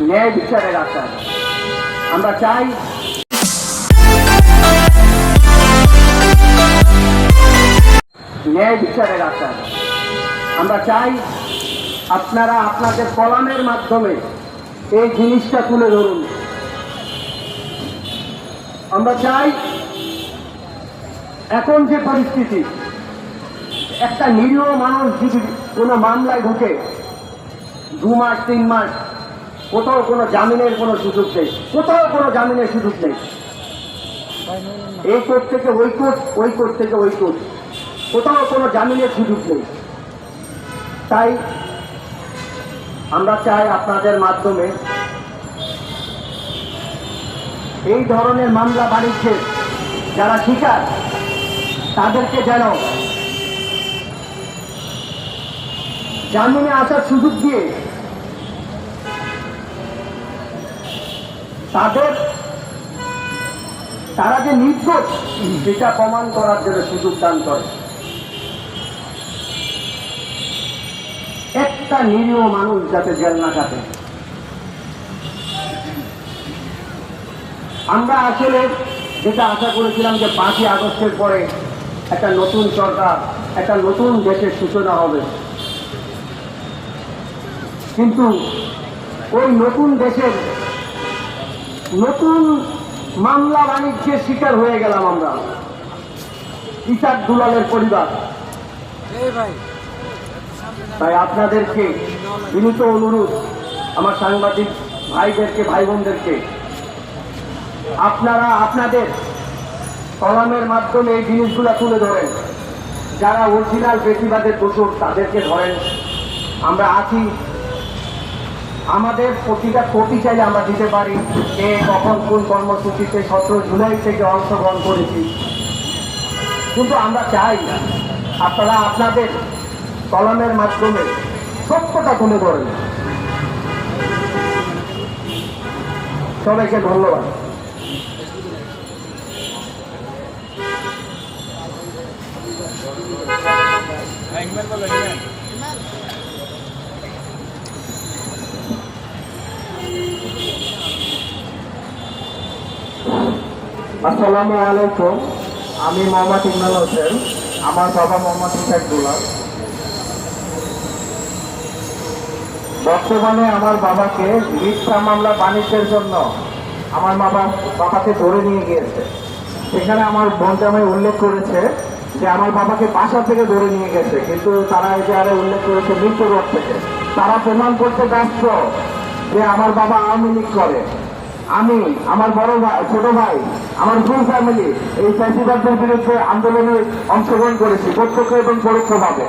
ন্যায় বিচারের আশা। আমরা চাই ন্যায় বিচারের আশা। আমরা চাই আপনারা আপনাদের কলামের মাধ্যমে এই জিনিসটা তুলে ধরুন। আমরা চাই এখন যে পরিস্থিতি, একটা নিরীহ মানুষ যদি কোনো মামলায় ঢুকে 2 মাস 3 মাস, কোথাও কোনো জামিনের কোনো সুযোগ নেই, কোথাও কোনো জামিনের সুযোগ নেই। এই কোর্ট থেকে ওই কোর্ট, ওই কোর্ট থেকে ওই কোর্ট, কোথাও কোনো জামিনের সুযোগ নেই। তাই আমরা চাই আপনাদের মাধ্যমে এই ধরনের মামলা বাণিজ্যের যারা শিকার তাদেরকে যেন জামিনে আসার সুযোগ দিয়ে তারা যে নির্দোষ সেটা প্রমাণ করার জন্য সুযোগ দান করে। একটা নিরীহ মানুষ যাতে জেল না কাটে। আমরা আসলে যেটা আশা করেছিলাম যে 5ই আগস্টের পরে একটা নতুন সরকার, একটা নতুন দেশের সূচনা হবে, কিন্তু ওই নতুন দেশের নতুন মামলা বাণিজ্যের শিকার হয়ে গেলাম আমরা, ইসাক দুলালের পরিবার। তাই আপনাদেরকে বিনীত অনুরোধ, আমার সাংবাদিক ভাইদেরকে, ভাই বোনদেরকে, আপনারা আপনাদের কলামের মাধ্যমে এই জিনিসগুলো তুলে ধরেন। যারা অরিজিনাল বেশিবাদের দোষর তাদেরকে ধরেন। আমরা আছি, আমাদের প্রতিটা কোটি চাইলে আমরা দিতে পারি। কে কখন কোন কর্মসূচিতে 17 জুলাই থেকে অংশগ্রহণ করেছি, কিন্তু আমরা চাই আপনারা আপনাদের কলমের মাধ্যমে সত্যটা তুলে ধরেন। সবাইকে ধন্যবাদ। আসসালামু আলাইকুম। আমি মোহাম্মদ ইমরান হোসেন। আমার বাবা মোহাম্মদ ইসাক দুলাল। বর্তমানে আমার বাবাকে মিথ্যা মামলা বাণিজ্যের জন্য আমার বাবাকে ধরে নিয়ে গিয়েছে। সেখানে আমার বোন জামাই উল্লেখ করেছে যে আমার বাবাকে বাসা থেকে ধরে নিয়ে গেছে, কিন্তু তারা এই যে আরে উল্লেখ করেছে মৃত্যুরোগ থেকে। তারা প্রমাণ করতে ব্যস্ত যে আমার বাবা আওয়ামী লীগ করে। আমি, আমার বড় ভাই, ছোট ভাই, আমার ফুল ফ্যামিলি এই ফ্যাসিবাদদের বিরুদ্ধে আন্দোলনে অংশগ্রহণ করেছি প্রত্যক্ষ এবং পরোক্ষভাবে।